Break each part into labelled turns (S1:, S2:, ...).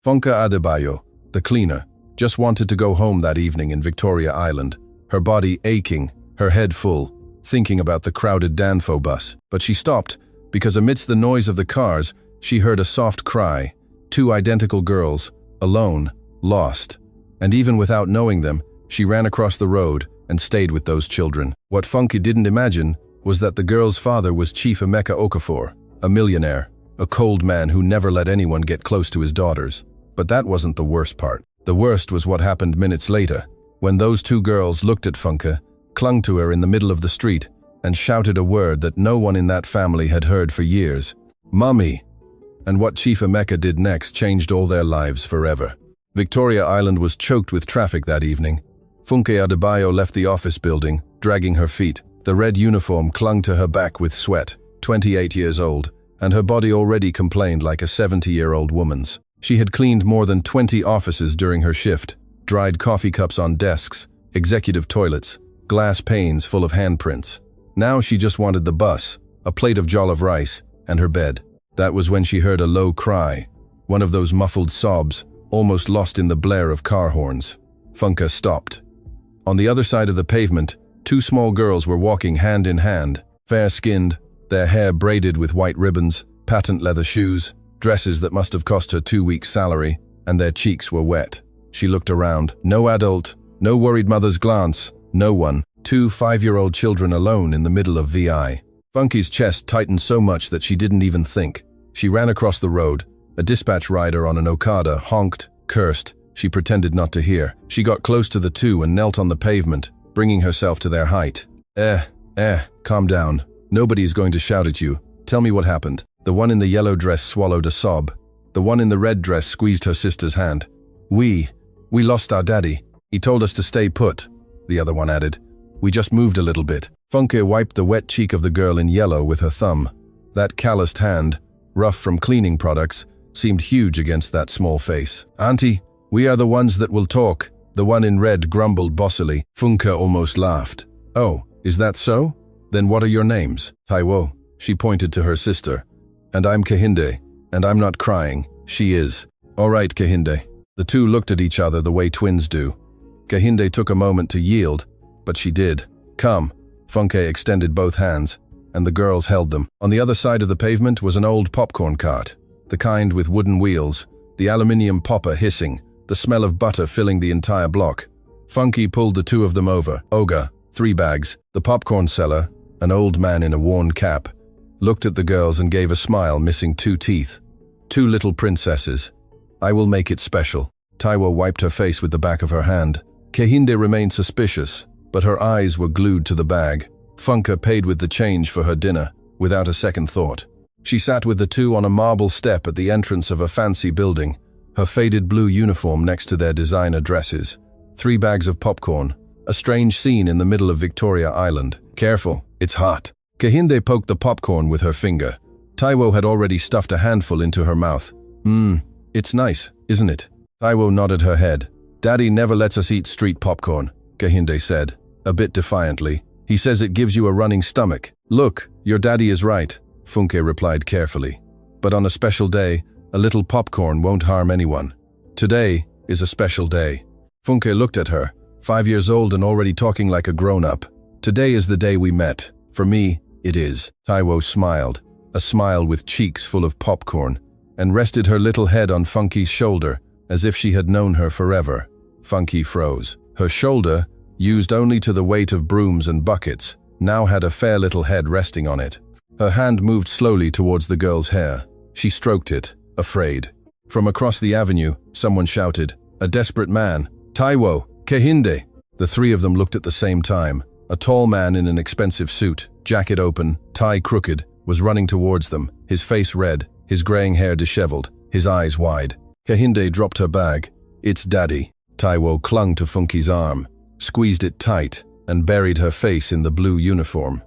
S1: Funke Adebayo, the cleaner, just wanted to go home that evening in Victoria Island, her body aching, her head full, thinking about the crowded Danfo bus. But she stopped, because amidst the noise of the cars, she heard a soft cry. Two identical girls, alone, lost. And even without knowing them, she ran across the road and stayed with those children. What Funke didn't imagine was that the girl's father was Chief Emeka Okafor, a millionaire, a cold man who never let anyone get close to his daughters. But that wasn't the worst part. The worst was what happened minutes later, when those two girls looked at Funke, clung to her in the middle of the street, and shouted a word that no one in that family had heard for years. Mummy! And what Chief Emeka did next changed all their lives forever. Victoria Island was choked with traffic that evening. Funke Adebayo left the office building, dragging her feet. The red uniform clung to her back with sweat, 28 years old, and her body already complained like a 70-year-old woman's. She had cleaned more than 20 offices during her shift, dried coffee cups on desks, executive toilets, glass panes full of handprints. Now she just wanted the bus, a plate of jollof rice, and her bed. That was when she heard a low cry, one of those muffled sobs, almost lost in the blare of car horns. Funke stopped. On the other side of the pavement, two small girls were walking hand in hand, fair-skinned, their hair braided with white ribbons, patent leather shoes, dresses that must have cost her 2 weeks' salary, and their cheeks were wet. She looked around. No adult, no worried mother's glance, no one. 2 5-year-old children alone in the middle of VI. Funke's chest tightened so much that she didn't even think. She ran across the road. A dispatch rider on an Okada honked, cursed. She pretended not to hear. She got close to the two and knelt on the pavement, bringing herself to their height. Calm down. Nobody's going to shout at you. Tell me what happened. The one in the yellow dress swallowed a sob. The one in the red dress squeezed her sister's hand. We lost our daddy. He told us to stay put, the other one added. We just moved a little bit. Funke wiped the wet cheek of the girl in yellow with her thumb. That calloused hand, rough from cleaning products, seemed huge against that small face. Auntie, we are the ones that will talk, the one in red grumbled bossily. Funke almost laughed. Oh, is that so? Then what are your names? Taiwo. She pointed to her sister. And I'm Kehinde, and I'm not crying. She is. All right, Kehinde. The two looked at each other the way twins do. Kehinde took a moment to yield, but she did. Come. Funke extended both hands, and the girls held them. On the other side of the pavement was an old popcorn cart, the kind with wooden wheels, the aluminium popper hissing, the smell of butter filling the entire block. Funke pulled the two of them over. Oga, 3 bags. The popcorn seller, an old man in a worn cap, looked at the girls and gave a smile missing 2 teeth. 2 little princesses. I will make it special. Taiwo wiped her face with the back of her hand. Kehinde remained suspicious, but her eyes were glued to the bag. Funke paid with the change for her dinner, without a second thought. She sat with the two on a marble step at the entrance of a fancy building, her faded blue uniform next to their designer dresses. 3 bags of popcorn, a strange scene in the middle of Victoria Island. Careful, it's hot. Kehinde poked the popcorn with her finger. Taiwo had already stuffed a handful into her mouth. It's nice, isn't it? Taiwo nodded her head. Daddy never lets us eat street popcorn, Kehinde said, a bit defiantly. He says it gives you a running stomach. Look, your daddy is right, Funke replied carefully. But on a special day, a little popcorn won't harm anyone. Today is a special day. Funke looked at her, 5 years old and already talking like a grown-up. Today is the day we met. For me, it is. Taiwo smiled, a smile with cheeks full of popcorn, and rested her little head on Funke's shoulder, as if she had known her forever. Funke froze. Her shoulder, used only to the weight of brooms and buckets, now had a fair little head resting on it. Her hand moved slowly towards the girl's hair. She stroked it, afraid. From across the avenue, someone shouted, "A desperate man! Taiwo! Kehinde!" The 3 of them looked at the same time. A tall man in an expensive suit, jacket open, tie crooked, was running towards them, his face red, his graying hair disheveled, his eyes wide. Kehinde dropped her bag. It's Daddy. Taiwo clung to Funke's arm, squeezed it tight, and buried her face in the blue uniform.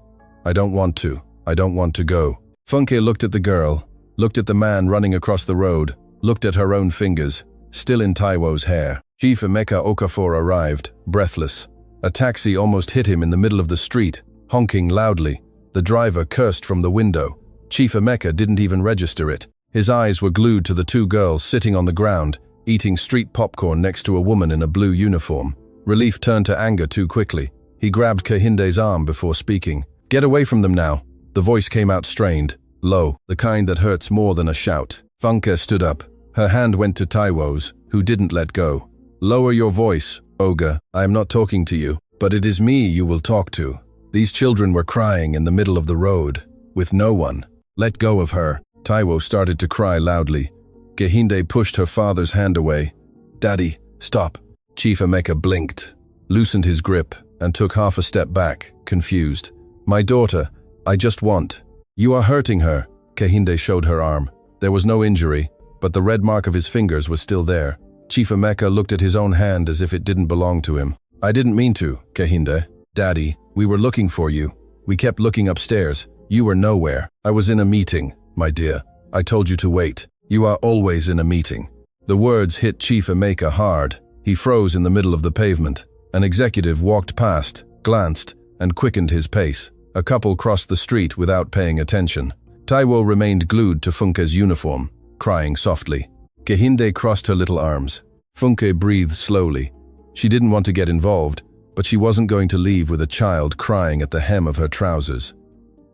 S1: I don't want to go. Funke looked at the girl, looked at the man running across the road, looked at her own fingers, still in Taiwo's hair. Chief Emeka Okafor arrived, breathless. A taxi almost hit him in the middle of the street, honking loudly. The driver cursed from the window. Chief Emeka didn't even register it. His eyes were glued to the 2 girls sitting on the ground, eating street popcorn next to a woman in a blue uniform. Relief turned to anger too quickly. He grabbed Kehinde's arm before speaking. "Get away from them now." The voice came out strained, low, the kind that hurts more than a shout. Funke stood up. Her hand went to Taiwo's, who didn't let go. "Lower your voice, Olga. I am not talking to you, but it is me you will talk to." These children were crying in the middle of the road, with no one. "Let go of her." Taiwo started to cry loudly. Kehinde pushed her father's hand away. "Daddy, stop." Chief Emeka blinked, loosened his grip, and took half a step back, confused. "My daughter, I just want." "You are hurting her." Kehinde showed her arm. There was no injury, but the red mark of his fingers was still there. Chief Emeka looked at his own hand as if it didn't belong to him. "I didn't mean to, Kehinde. Daddy, we were looking for you. We kept looking upstairs. You were nowhere. I was in a meeting, my dear. I told you to wait. You are always in a meeting." The words hit Chief Emeka hard. He froze in the middle of the pavement. An executive walked past, glanced, and quickened his pace. A couple crossed the street without paying attention. Taiwo remained glued to Funke's uniform, crying softly. Kehinde crossed her little arms. Funke breathed slowly. She didn't want to get involved, but she wasn't going to leave with a child crying at the hem of her trousers.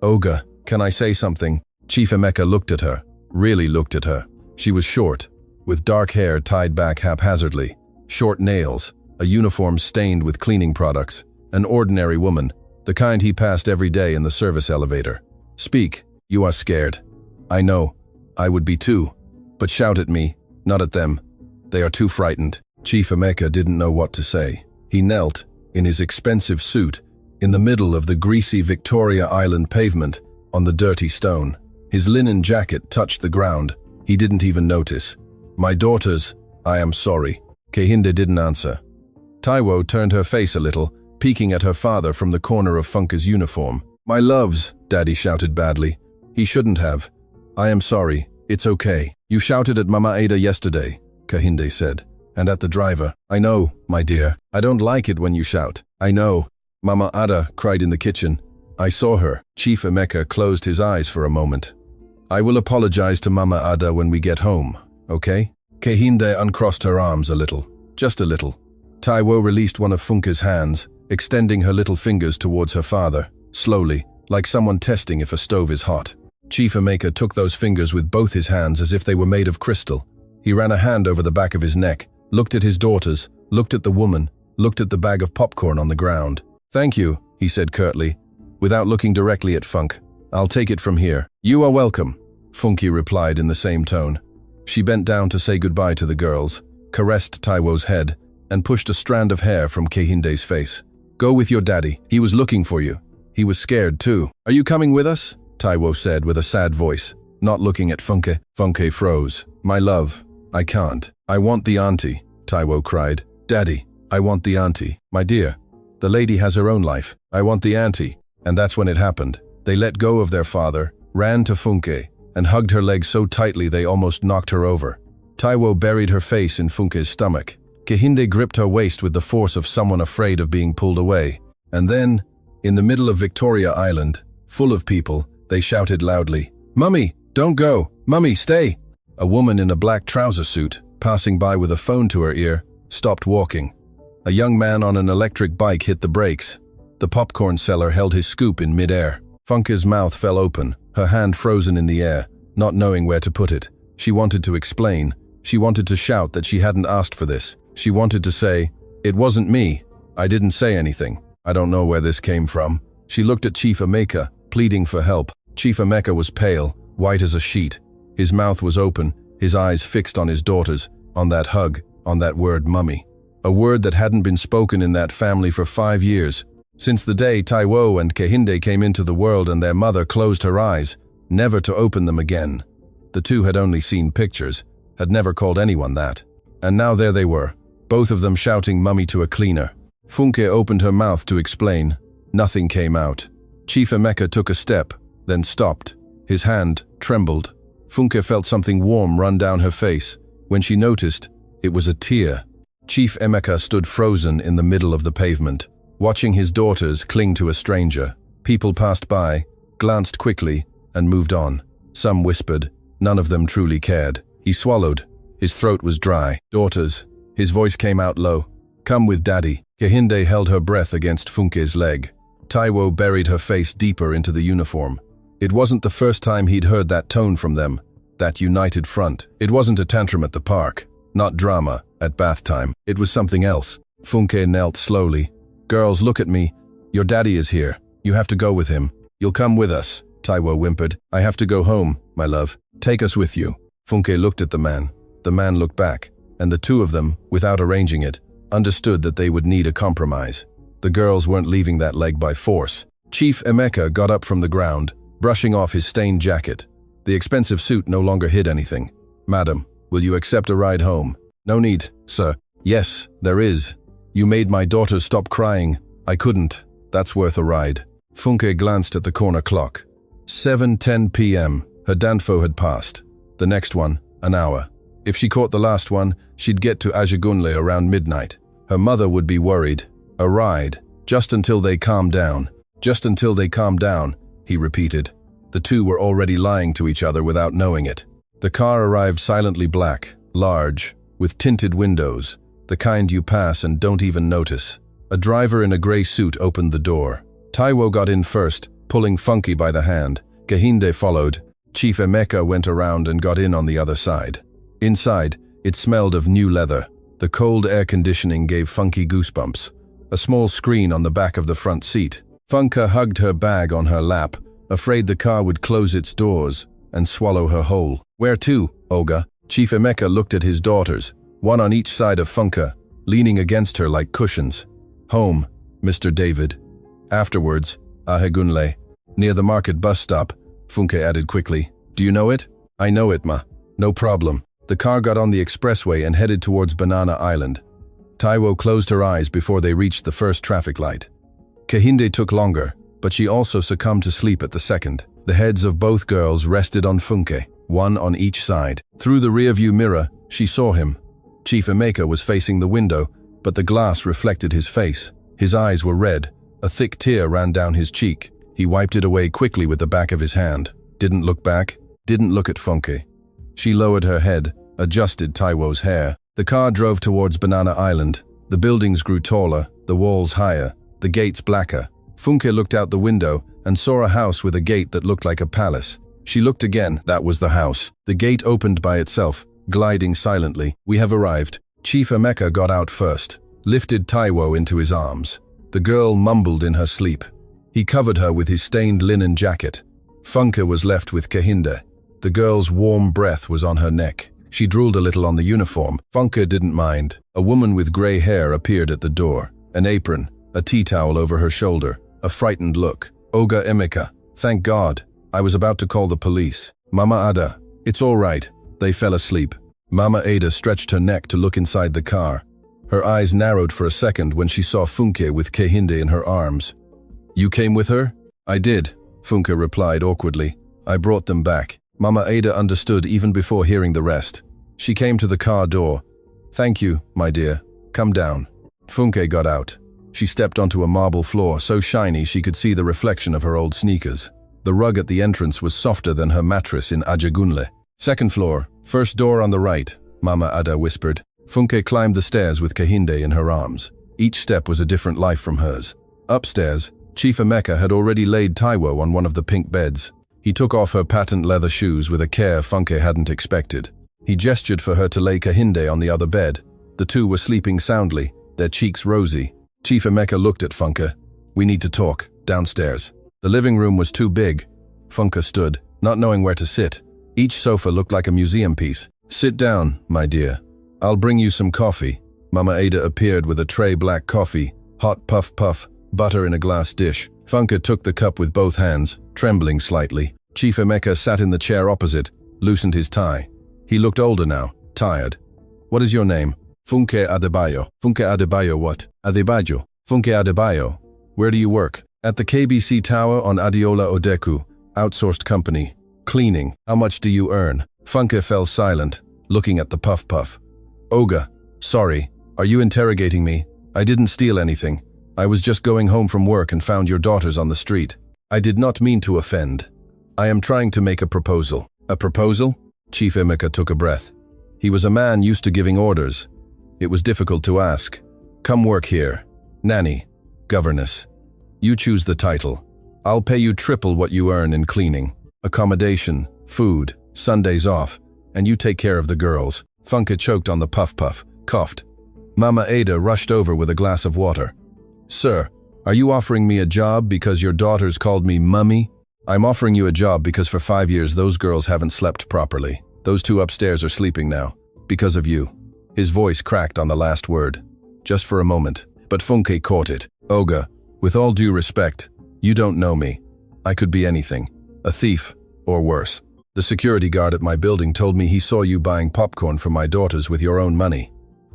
S1: "Olga, can I say something?" Chief Emeka looked at her, really looked at her. She was short, with dark hair tied back haphazardly, short nails, a uniform stained with cleaning products, an ordinary woman, the kind he passed every day in the service elevator. "Speak, you are scared. I know, I would be too, but shout at me, not at them. They are too frightened." Chief Emeka didn't know what to say. He knelt, in his expensive suit, in the middle of the greasy Victoria Island pavement, on the dirty stone. His linen jacket touched the ground. He didn't even notice. "My daughters, I am sorry." Kehinde didn't answer. Taiwo turned her face a little, peeking at her father from the corner of Funke's uniform. "My loves," Daddy shouted badly. "He shouldn't have. I am sorry. It's okay. You shouted at Mama Ada yesterday," Kehinde said. "And at the driver." "I know, my dear. I don't like it when you shout." "I know." Mama Ada cried in the kitchen. "I saw her." Chief Emeka closed his eyes for a moment. "I will apologize to Mama Ada when we get home, okay?" Kehinde uncrossed her arms a little, just a little. Taiwo released one of Funke's hands, extending her little fingers towards her father, slowly, like someone testing if a stove is hot. Chief Emeka took those fingers with both his hands as if they were made of crystal. He ran a hand over the back of his neck, looked at his daughters, looked at the woman, looked at the bag of popcorn on the ground. "Thank you," he said curtly, without looking directly at Funk. "I'll take it from here." "You are welcome," Funke replied in the same tone. She bent down to say goodbye to the girls, caressed Taiwo's head, and pushed a strand of hair from Kehinde's face. "Go with your daddy. He was looking for you. He was scared too." "Are you coming with us?" Taiwo said with a sad voice, not looking at Funke. Funke froze. "My love, I can't. I want the auntie," Taiwo cried. "Daddy, I want the auntie." "My dear, the lady has her own life. I want the auntie." And that's when it happened. They let go of their father, ran to Funke, and hugged her legs so tightly they almost knocked her over. Taiwo buried her face in Funke's stomach. Kehinde gripped her waist with the force of someone afraid of being pulled away. And then, in the middle of Victoria Island, full of people, they shouted loudly, "Mummy, don't go! Mummy, stay!" A woman in a black trouser suit, passing by with a phone to her ear, stopped walking. A young man on an electric bike hit the brakes. The popcorn seller held his scoop in mid-air. Funke's mouth fell open, her hand frozen in the air, not knowing where to put it. She wanted to explain. She wanted to shout that she hadn't asked for this. She wanted to say, "It wasn't me. I didn't say anything. I don't know where this came from." She looked at Chief Emeka, pleading for help. Chief Emeka was pale, white as a sheet. His mouth was open, his eyes fixed on his daughters, on that hug, on that word mummy. A word that hadn't been spoken in that family for 5 years. Since the day Taiwo and Kehinde came into the world and their mother closed her eyes, never to open them again. The two had only seen pictures, had never called anyone that. And now there they were, both of them shouting mummy to a cleaner. Funke opened her mouth to explain. Nothing came out. Chief Emeka took a step, then stopped. His hand trembled. Funke felt something warm run down her face. When she noticed, it was a tear. Chief Emeka stood frozen in the middle of the pavement, watching his daughters cling to a stranger. People passed by, glanced quickly, and moved on. Some whispered. None of them truly cared. He swallowed. His throat was dry. Daughters. His voice came out low. Come with daddy. Kehinde held her breath against Funke's leg. Taiwo buried her face deeper into the uniform. It wasn't the first time he'd heard that tone from them, that united front. It wasn't a tantrum at the park, not drama, at bath time. It was something else. Funke knelt slowly. Girls, look at me. Your daddy is here. You have to go with him. You'll come with us, Taiwo whimpered. I have to go home, my love. Take us with you. Funke looked at the man. The man looked back, and the two of them, without arranging it, understood that they would need a compromise. The girls weren't leaving that leg by force. Chief Emeka got up from the ground, brushing off his stained jacket. The expensive suit no longer hid anything. Madam, will you accept a ride home? No need, sir. Yes, there is. You made my daughter stop crying. I couldn't. That's worth a ride. Funke glanced at the corner clock. 7:10 p.m. Her danfo had passed. The next one, an hour. If she caught the last one, she'd get to Ajagunle around midnight. Her mother would be worried. A ride. Just until they calmed down. Just until they calmed down, he repeated. The two were already lying to each other without knowing it. The car arrived silently black, large, with tinted windows, the kind you pass and don't even notice. A driver in a grey suit opened the door. Taiwo got in first, pulling Funke by the hand. Kehinde followed. Chief Emeka went around and got in on the other side. Inside, it smelled of new leather. The cold air conditioning gave Funke goosebumps. A small screen on the back of the front seat. Funke hugged her bag on her lap, afraid the car would close its doors and swallow her whole. Where to, Olga? Chief Emeka looked at his daughters, one on each side of Funke, leaning against her like cushions. Home, Mr. David. Afterwards, Ahegunle. Near the market bus stop, Funke added quickly. Do you know it? I know it, ma. No problem. The car got on the expressway and headed towards Banana Island. Taiwo closed her eyes before they reached the first traffic light. Kehinde took longer, but she also succumbed to sleep at the second. The heads of both girls rested on Funke, one on each side. Through the rearview mirror, she saw him. Chief Emeka was facing the window, but the glass reflected his face. His eyes were red. A thick tear ran down his cheek. He wiped it away quickly with the back of his hand. Didn't look back, didn't look at Funke. She lowered her head, adjusted Taiwo's hair. The car drove towards Banana Island. The buildings grew taller, the walls higher, the gates blacker. Funke looked out the window and saw a house with a gate that looked like a palace. She looked again, that was the house. The gate opened by itself, gliding silently. We have arrived. Chief Emeka got out first, lifted Taiwo into his arms. The girl mumbled in her sleep. He covered her with his stained linen jacket. Funke was left with Kehinde. The girl's warm breath was on her neck. She drooled a little on the uniform. Funke didn't mind. A woman with grey hair appeared at the door. An apron, a tea towel over her shoulder, a frightened look. Oga Emeka. Thank God. I was about to call the police. Mama Ada. It's all right. They fell asleep. Mama Ada stretched her neck to look inside the car. Her eyes narrowed for a second when she saw Funke with Kehinde in her arms. You came with her? I did, Funke replied awkwardly. I brought them back. Mama Ada understood even before hearing the rest. She came to the car door. Thank you, my dear. Come down. Funke got out. She stepped onto a marble floor so shiny she could see the reflection of her old sneakers. The rug at the entrance was softer than her mattress in Ajagunle. Second floor, first door on the right, Mama Ada whispered. Funke climbed the stairs with Kehinde in her arms. Each step was a different life from hers. Upstairs, Chief Emeka had already laid Taiwo on one of the pink beds. He took off her patent leather shoes with a care Funke hadn't expected. He gestured for her to lay Kehinde on the other bed. The two were sleeping soundly, their cheeks rosy. Chief Emeka looked at Funke. We need to talk, downstairs. The living room was too big. Funke stood, not knowing where to sit. Each sofa looked like a museum piece. Sit down, my dear. I'll bring you some coffee. Mama Ada appeared with a tray black coffee, hot puff, butter in a glass dish. Funke took the cup with both hands, trembling slightly. Chief Emeka sat in the chair opposite, loosened his tie. He looked older now, tired. What is your name? Funke Adebayo. Funke Adebayo what? Adebayo. Funke Adebayo. Where do you work? At the KBC Tower on Adiola Odeku, outsourced company. Cleaning. How much do you earn? Funke fell silent, looking at the puff. Oga. Sorry. Are you interrogating me? I didn't steal anything. I was just going home from work and found your daughters on the street. I did not mean to offend. I am trying to make a proposal. A proposal? Chief Emeka took a breath. He was a man used to giving orders. It was difficult to ask. Come work here. Nanny. Governess. You choose the title. I'll pay you triple what you earn in cleaning, accommodation, food, Sundays off, and you take care of the girls. Funke choked on the puff-puff, coughed. Mama Ada rushed over with a glass of water. Sir, are you offering me a job because your daughters called me mummy? I'm offering you a job because for 5 years those girls haven't slept properly. Those two upstairs are sleeping now. Because of you. His voice cracked on the last word. Just for a moment. But Funke caught it. Olga, with all due respect, you don't know me. I could be anything. A thief, or worse. The security guard at my building told me he saw you buying popcorn for my daughters with your own money.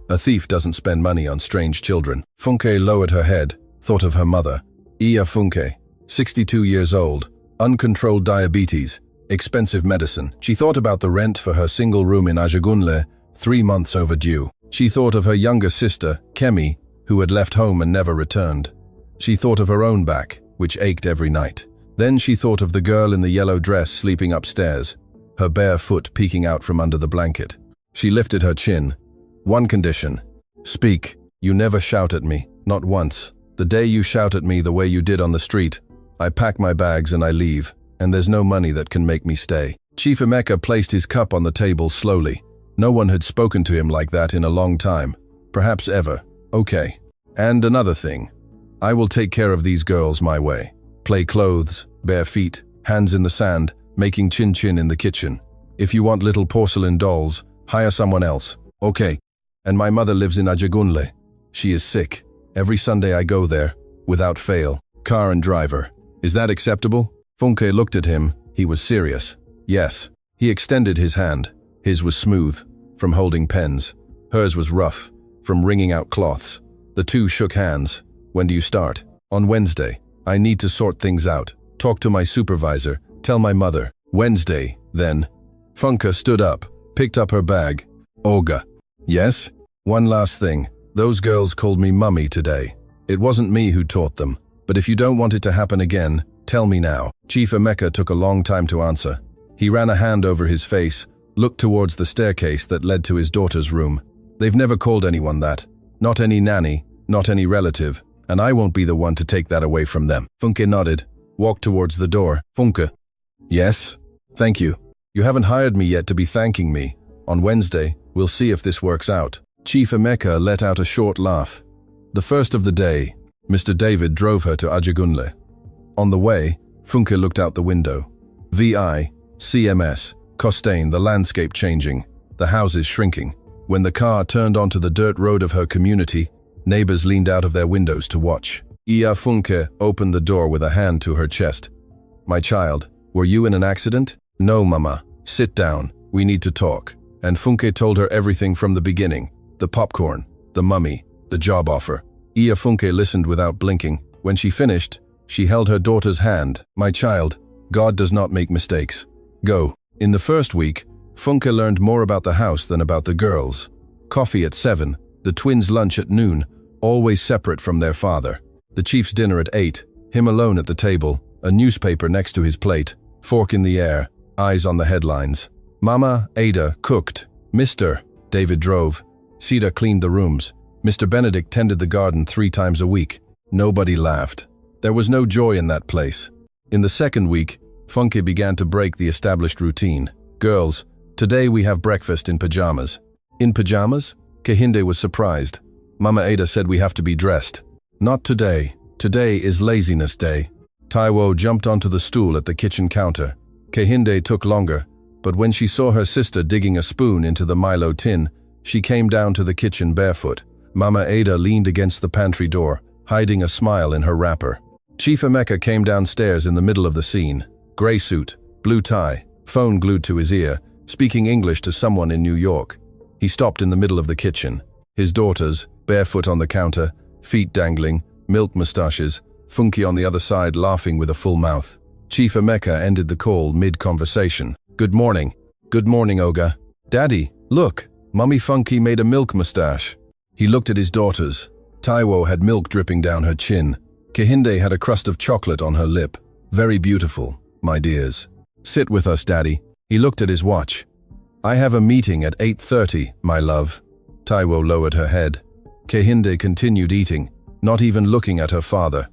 S1: A thief doesn't spend money on strange children. Funke lowered her head, thought of her mother. Iya Funke, 62 years old, uncontrolled diabetes, expensive medicine. She thought about the rent for her single room in Ajagunle, 3 months overdue. She thought of her younger sister, Kemi, who had left home and never returned. She thought of her own back, which ached every night. Then she thought of the girl in the yellow dress sleeping upstairs, her bare foot peeking out from under the blanket. She lifted her chin. One condition. Speak. You never shout at me, not once. The day you shout at me the way you did on the street, I pack my bags and I leave, and there's no money that can make me stay. Chief Emeka placed his cup on the table slowly. No one had spoken to him like that in a long time, perhaps ever. Okay. And another thing. I will take care of these girls my way. Play clothes, bare feet, hands in the sand, making chin-chin in the kitchen. If you want little porcelain dolls, hire someone else. Okay. And my mother lives in Ajagunle. She is sick. Every Sunday I go there, without fail. Car and driver. Is that acceptable? Funke looked at him. He was serious. Yes. He extended his hand. His was smooth, from holding pens. Hers was rough, from wringing out cloths. The two shook hands. When do you start? On Wednesday. I need to sort things out. Talk to my supervisor. Tell my mother. Wednesday, then. Funke stood up, picked up her bag. Olga. Yes? One last thing. Those girls called me mummy today. It wasn't me who taught them. But if you don't want it to happen again, tell me now. Chief Emeka took a long time to answer. He ran a hand over his face, looked towards the staircase that led to his daughter's room. They've never called anyone that. Not any nanny, not any relative. And I won't be the one to take that away from them. Funke nodded, walked towards the door. Funke. Yes? Thank you. You haven't hired me yet to be thanking me. On Wednesday, we'll see if this works out. Chief Emeka let out a short laugh. The first of the day, Mr. David drove her to Ajagunle. On the way, Funke looked out the window. VI, CMS, Costain, the landscape changing, the houses shrinking. When the car turned onto the dirt road of her community, neighbors leaned out of their windows to watch. Iya Funke opened the door with a hand to her chest. My child, were you in an accident? No, Mama. Sit down. We need to talk. And Funke told her everything from the beginning. The popcorn, the mummy, the job offer. Iya Funke listened without blinking. When she finished, she held her daughter's hand. My child, God does not make mistakes. Go. In the first week, Funke learned more about the house than about the girls. Coffee at 7, the twins' lunch at noon, always separate from their father. The chief's dinner at 8, him alone at the table, a newspaper next to his plate, fork in the air, eyes on the headlines. Mama, Ada, cooked. Mr. David drove. Sita cleaned the rooms. Mr. Benedict tended the garden 3 times a week. Nobody laughed. There was no joy in that place. In the second week, Funke began to break the established routine. Girls, today we have breakfast in pajamas. In pajamas? Kehinde was surprised. Mama Ada said we have to be dressed. Not today. Today is laziness day. Taiwo jumped onto the stool at the kitchen counter. Kehinde took longer, but when she saw her sister digging a spoon into the Milo tin, she came down to the kitchen barefoot. Mama Ada leaned against the pantry door, hiding a smile in her wrapper. Chief Emeka came downstairs in the middle of the scene. Gray suit, blue tie, phone glued to his ear, speaking English to someone in New York. He stopped in the middle of the kitchen. His daughters, barefoot on the counter, feet dangling, milk mustaches, Funke on the other side laughing with a full mouth. Chief Emeka ended the call mid-conversation. Good morning. Good morning, Olga. Daddy, look, Mummy Funke made a milk mustache. He looked at his daughters. Taiwo had milk dripping down her chin. Kehinde had a crust of chocolate on her lip. Very beautiful, my dears. Sit with us, Daddy. He looked at his watch. I have a meeting at 8:30, my love. Taiwo lowered her head. Kehinde continued eating, not even looking at her father.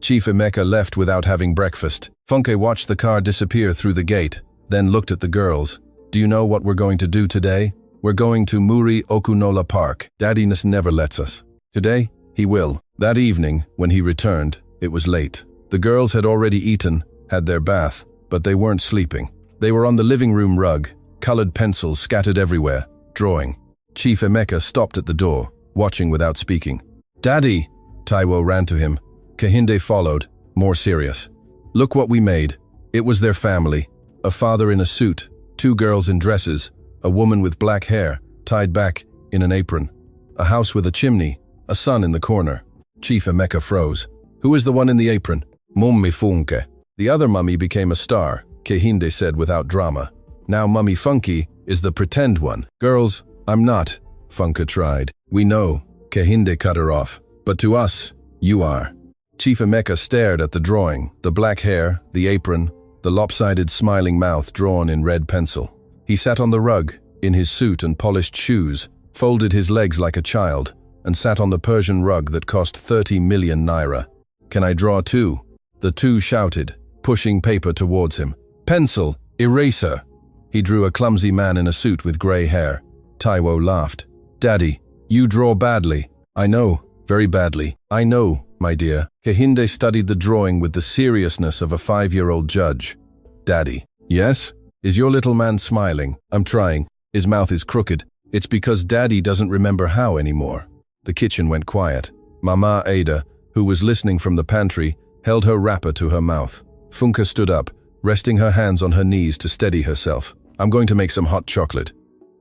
S1: Chief Emeka left without having breakfast. Funke watched the car disappear through the gate, then looked at the girls. Do you know what we're going to do today? We're going to Muri Okunola Park. Daddiness never lets us. Today, he will. That evening, when he returned, it was late. The girls had already eaten, had their bath, but they weren't sleeping. They were on the living room rug, colored pencils scattered everywhere, drawing. Chief Emeka stopped at the door, watching without speaking. Daddy! Taiwo ran to him. Kehinde followed, more serious. Look what we made. It was their family. A father in a suit, 2 girls in dresses, a woman with black hair, tied back in an apron. A house with a chimney, a son in the corner. Chief Emeka froze. Who is the one in the apron? Mummy Funke. The other mummy became a star, Kehinde said without drama. Now Mummy Funky is the pretend one. Girls, I'm not, Funke tried. We know, Kehinde cut her off. But to us, you are. Chief Emeka stared at the drawing, the black hair, the apron, the lopsided smiling mouth drawn in red pencil. He sat on the rug, in his suit and polished shoes, folded his legs like a child, and sat on the Persian rug that cost 30 million naira. Can I draw too? The 2 shouted, pushing paper towards him. Pencil, eraser. He drew a clumsy man in a suit with grey hair. Taiwo laughed. Daddy, you draw badly. I know, very badly. I know, my dear. Kehinde studied the drawing with the seriousness of a 5-year-old judge. Daddy. Yes? Is your little man smiling? I'm trying. His mouth is crooked. It's because Daddy doesn't remember how anymore. The kitchen went quiet. Mama Ada, who was listening from the pantry, held her wrapper to her mouth. Funke stood up, resting her hands on her knees to steady herself. I'm going to make some hot chocolate.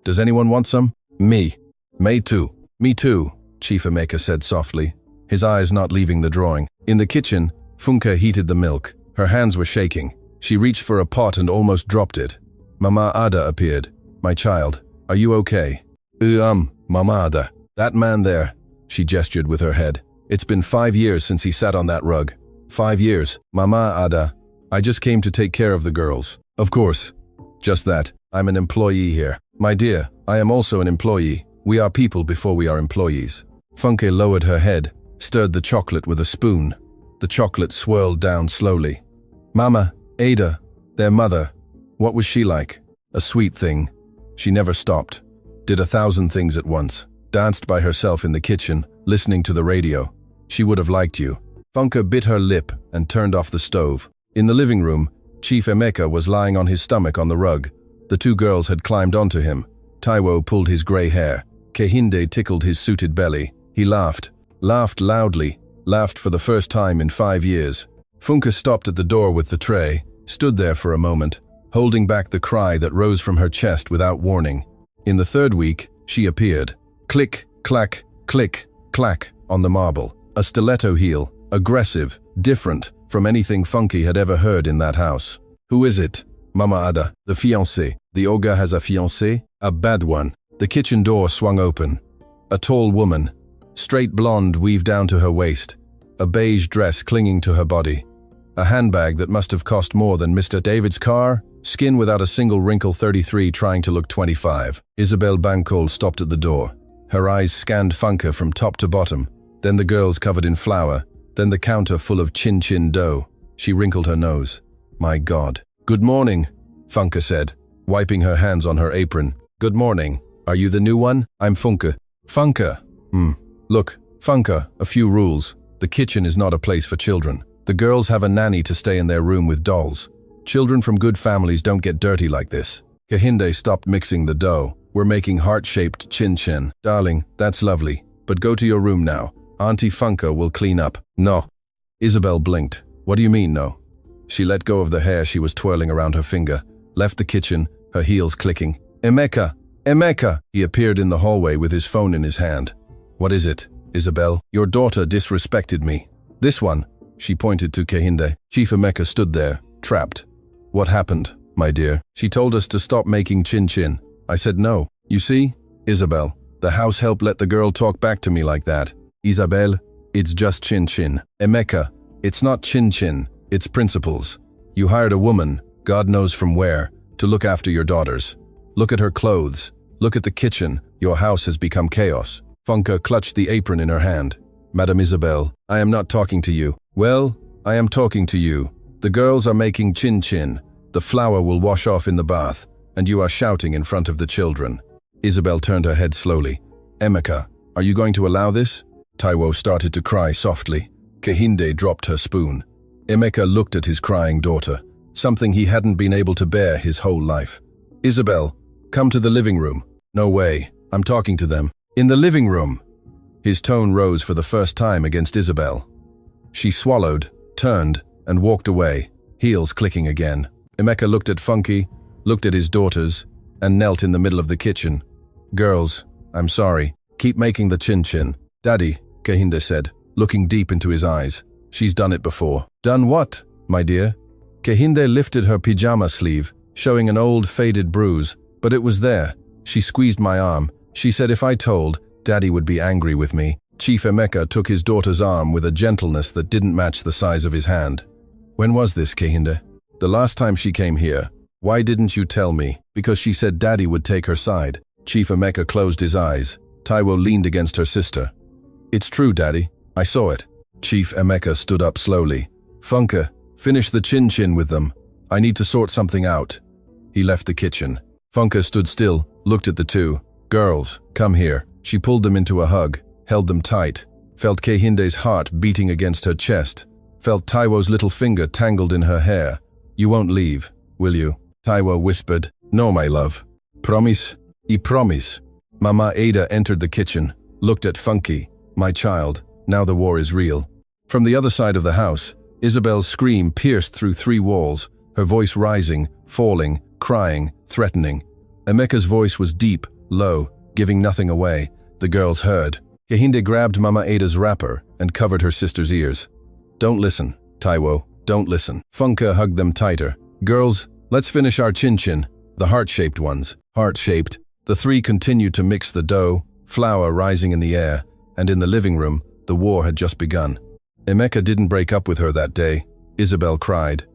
S1: Does anyone want some? Me. Me too. Me too, Chief Emeka said softly, his eyes not leaving the drawing. In the kitchen, Funke heated the milk. Her hands were shaking. She reached for a pot and almost dropped it. Mama Ada appeared. My child, are you okay? Mama Ada. That man there, she gestured with her head. It's been 5 years since he sat on that rug. 5 years, Mama Ada. I just came to take care of the girls. Of course. Just that. I'm an employee here. My dear, I am also an employee. We are people before we are employees. Funke lowered her head, stirred the chocolate with a spoon. The chocolate swirled down slowly. Mama, Ada, their mother, what was she like? A sweet thing. She never stopped. Did 1,000 things at once. Danced by herself in the kitchen, listening to the radio. She would have liked you. Funke bit her lip and turned off the stove. In the living room, Chief Emeka was lying on his stomach on the rug. The 2 girls had climbed onto him. Taiwo pulled his grey hair. Kehinde tickled his suited belly. He laughed. Laughed loudly. Laughed for the first time in 5 years. Funke stopped at the door with the tray, stood there for a moment, holding back the cry that rose from her chest without warning. In the 3rd week, she appeared. Click, clack, click, clack on the marble. A stiletto heel, aggressive, different from anything Funky had ever heard in that house. Who is it? Mama Ada, the fiancé. The Oga has a fiancé? A bad one. The kitchen door swung open. A tall woman, straight blonde weaved down to her waist, a beige dress clinging to her body, a handbag that must have cost more than Mr. David's car, skin without a single wrinkle, 33 trying to look 25. Isabel Bancol stopped at the door. Her eyes scanned Funke from top to bottom, then the girls covered in flour, then the counter full of chin-chin dough. She wrinkled her nose. My God. Good morning, Funke said, wiping her hands on her apron. Good morning. Are you the new one? I'm Funke. Funke. Look, Funke, a few rules. The kitchen is not a place for children. The girls have a nanny to stay in their room with dolls. Children from good families don't get dirty like this. Kehinde stopped mixing the dough. We're making heart-shaped chin-chin. Darling, that's lovely. But go to your room now. Auntie Funke will clean up. No. Isabel blinked. What do you mean, no? She let go of the hair she was twirling around her finger, left the kitchen, her heels clicking. Emeka! Emeka! He appeared in the hallway with his phone in his hand. What is it, Isabel? Your daughter disrespected me. This one, she pointed to Kehinde. Chief Emeka stood there, trapped. What happened, my dear? She told us to stop making chin-chin. I said no. You see, Isabel, the house help let the girl talk back to me like that. Isabel, it's just chin-chin. Emeka, it's not chin-chin, it's principles. You hired a woman, God knows from where, to look after your daughters. Look at her clothes. Look at the kitchen. Your house has become chaos. Funke clutched the apron in her hand. Madame Isabel, I am not talking to you. Well, I am talking to you. The girls are making chin-chin. The flour will wash off in the bath, and you are shouting in front of the children. Isabel turned her head slowly. Emeka, are you going to allow this? Taiwo started to cry softly. Kehinde dropped her spoon. Emeka looked at his crying daughter, something he hadn't been able to bear his whole life. Isabel, come to the living room. No way, I'm talking to them. In the living room. His tone rose for the first time against Isabel. She swallowed, turned, and walked away, heels clicking again. Emeka looked at Funke, looked at his daughters, and knelt in the middle of the kitchen. Girls, I'm sorry. Keep making the chin-chin. Daddy, Kehinde said, looking deep into his eyes. She's done it before. Done what, my dear? Kehinde lifted her pyjama sleeve, showing an old faded bruise, but it was there. She squeezed my arm. She said if I told, Daddy would be angry with me. Chief Emeka took his daughter's arm with a gentleness that didn't match the size of his hand. When was this, Kehinde? The last time she came here. Why didn't you tell me? Because she said Daddy would take her side. Chief Emeka closed his eyes. Taiwo leaned against her sister. It's true, Daddy. I saw it. Chief Emeka stood up slowly. Funke, finish the chin-chin with them. I need to sort something out. He left the kitchen. Funke stood still, looked at the two. Girls, come here. She pulled them into a hug, held them tight, felt Kehinde's heart beating against her chest, felt Taiwo's little finger tangled in her hair. You won't leave, will you? Taiwo whispered. No, my love. Promise? I promise. Mama Ada entered the kitchen, looked at Funke. My child, now the war is real. From the other side of the house, Isabel's scream pierced through 3 walls, her voice rising, falling, crying, threatening. Emeka's voice was deep, low, giving nothing away. The girls heard. Kehinde grabbed Mama Ada's wrapper and covered her sister's ears. Don't listen, Taiwo, don't listen. Funke hugged them tighter. Girls, let's finish our chin-chin. The heart-shaped ones. Heart-shaped. The 3 continued to mix the dough, flour rising in the air, and in the living room, the war had just begun. Emeka didn't break up with her that day. Isabel cried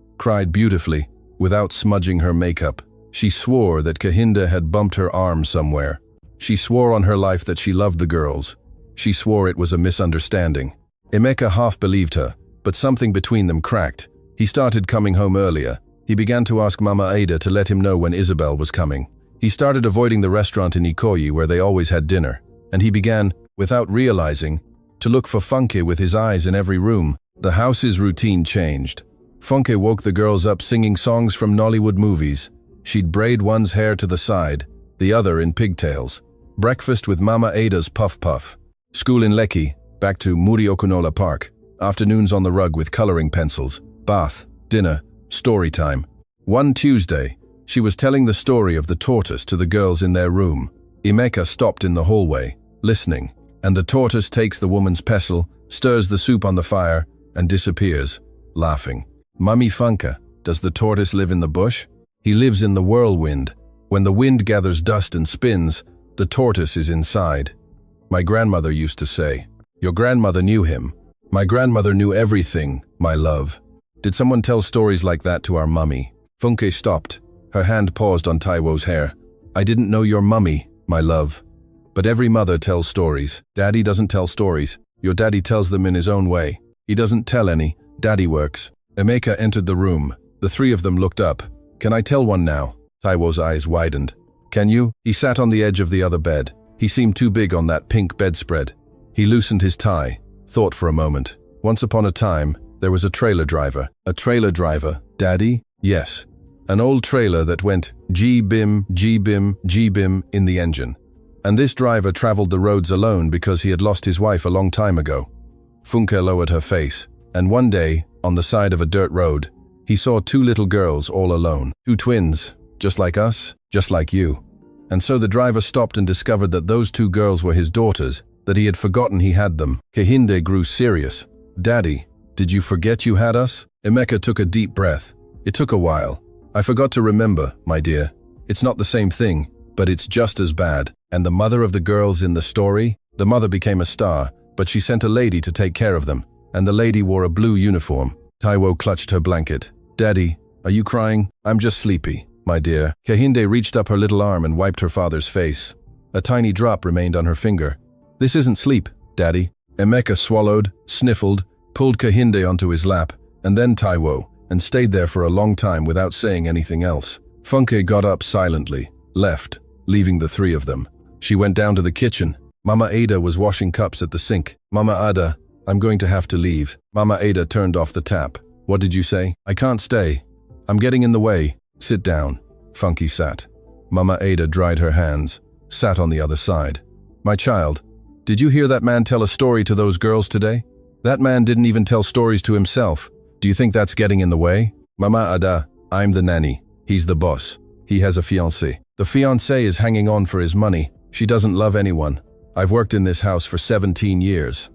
S1: beautifully, without smudging her makeup. She swore that Kehinde had bumped her arm somewhere. She swore on her life that she loved the girls. She swore it was a misunderstanding. Emeka half believed her, but something between them cracked. He started coming home earlier. He began to ask Mama Ada to let him know when Isabel was coming. He started avoiding the restaurant in Ikoyi where they always had dinner, and he began, without realizing, to look for Funke with his eyes in every room. The house's routine changed. Funke woke the girls up singing songs from Nollywood movies. She'd braid one's hair to the side, the other in pigtails. Breakfast with Mama Ada's puff-puff. School in Lekki, back to Muri Okunola Park. Afternoons on the rug with coloring pencils. Bath, dinner, story time. One Tuesday, she was telling the story of the tortoise to the girls in their room. Emeka stopped in the hallway, listening, and the tortoise takes the woman's pestle, stirs the soup on the fire, and disappears, laughing. Mummy Funke, does the tortoise live in the bush? He lives in the whirlwind. When the wind gathers dust and spins, the tortoise is inside. My grandmother used to say, your grandmother knew him. My grandmother knew everything, my love. Did someone tell stories like that to our mummy? Funke stopped. Her hand paused on Taiwo's hair. I didn't know your mummy, my love. But every mother tells stories. Daddy doesn't tell stories. Your daddy tells them in his own way. He doesn't tell any. Daddy works. Emeka entered the room. The 3 of them looked up. Can I tell one now? Taiwo's eyes widened. Can you? He sat on the edge of the other bed. He seemed too big on that pink bedspread. He loosened his tie, thought for a moment. Once upon a time, there was a trailer driver. A trailer driver? Daddy? Yes. An old trailer that went G-bim, G-bim, G-bim in the engine. And this driver traveled the roads alone because he had lost his wife a long time ago. Funke lowered her face, and one day, on the side of a dirt road, he saw 2 little girls all alone. 2 twins, just like us, just like you. And so the driver stopped and discovered that those 2 girls were his daughters, that he had forgotten he had them. Kehinde grew serious. Daddy, did you forget you had us? Emeka took a deep breath. It took a while. I forgot to remember, my dear. It's not the same thing, but it's just as bad. And the mother of the girls in the story? The mother became a star, but she sent a lady to take care of them, and the lady wore a blue uniform. Taiwo clutched her blanket. Daddy, are you crying? I'm just sleepy. my dear. Kehinde reached up her little arm and wiped her father's face. A tiny drop remained on her finger. This isn't sleep, Daddy. Emeka swallowed, sniffled, pulled Kehinde onto his lap, and then Taiwo, and stayed there for a long time without saying anything else. Funke got up silently, left, leaving the three of them. She went down to the kitchen. Mama Ada was washing cups at the sink. Mama Ada, I'm going to have to leave. Mama Ada turned off the tap. What did you say? I can't stay. I'm getting in the way. Sit down. Funke sat. Mama Ada dried her hands, sat on the other side. My child, did you hear that man tell a story to those girls today? That man didn't even tell stories to himself. Do you think that's getting in the way? Mama Ada, I'm the nanny. He's the boss. He has a fiancée. The fiancée is hanging on for his money. She doesn't love anyone. I've worked in this house for 17 years.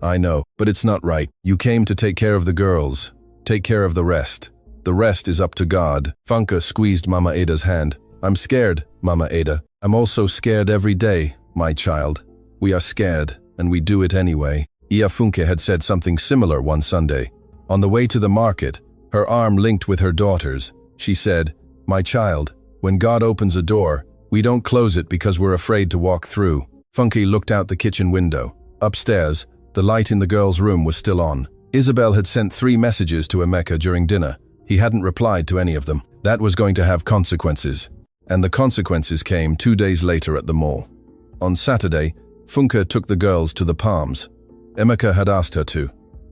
S1: I know, but it's not right. You came to take care of the girls. Take care of the rest. The rest is up to God. Funke squeezed Mama Ada's hand. I'm scared, Mama Ada. I'm also scared every day, my child. We are scared, and we do it anyway. Iya Funke had said something similar one Sunday. On the way to the market, her arm linked with her daughter's, she said, my child, when God opens a door, we don't close it because we're afraid to walk through. Funke looked out the kitchen window. Upstairs, the light in the girls' room was still on. Isabel had sent 3 messages to Emeka during dinner. He hadn't replied to any of them. That was going to have consequences. And the consequences came 2 days later at the mall. On Saturday, Funke took the girls to the Palms. Emeka had asked her to.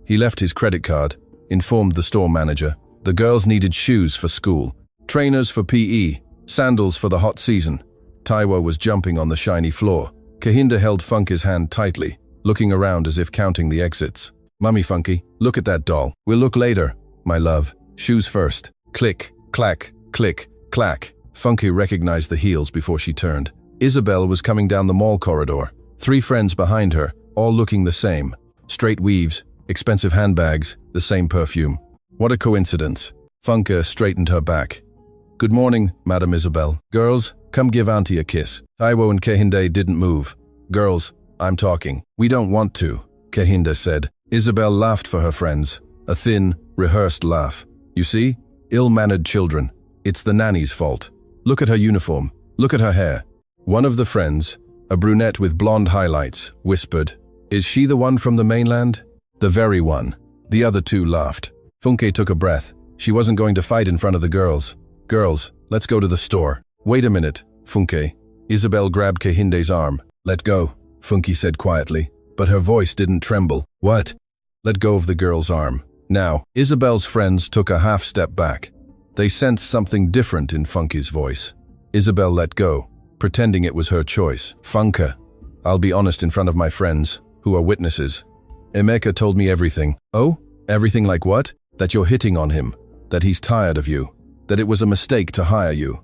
S1: He left his credit card, informed the store manager. The girls needed shoes for school, trainers for PE, sandals for the hot season. Taiwo was jumping on the shiny floor. Kehinde held Funke's hand tightly, looking around as if counting the exits. Mummy Funke, look at that doll. We'll look later, my love. Shoes first. Click, clack, click, clack. Funke recognized the heels before she turned. Isabel was coming down the mall corridor. 3 friends behind her, all looking the same. Straight weaves, expensive handbags, the same perfume. What a coincidence. Funke straightened her back. Good morning, Madam Isabel. Girls, come give Auntie a kiss. Taiwo and Kehinde didn't move. Girls, I'm talking. We don't want to, Kehinde said. Isabel laughed for her friends. A thin, rehearsed laugh. You see? Ill-mannered children. It's the nanny's fault. Look at her uniform. Look at her hair. One of the friends, a brunette with blonde highlights, whispered, Is she the one from the mainland? The very one. The other 2 laughed. Funke took a breath. She wasn't going to fight in front of the girls. Girls, let's go to the store. Wait a minute, Funke. Isabel grabbed Kehinde's arm. Let go, Funke said quietly, but her voice didn't tremble. What? Let go of the girl's arm. Now, Isabel's friends took a half step back. They sensed something different in Funke's voice. Isabel let go, pretending it was her choice. Funke, I'll be honest in front of my friends, who are witnesses. Emeka told me everything. Oh? Everything like what? That you're hitting on him, that he's tired of you, that it was a mistake to hire you.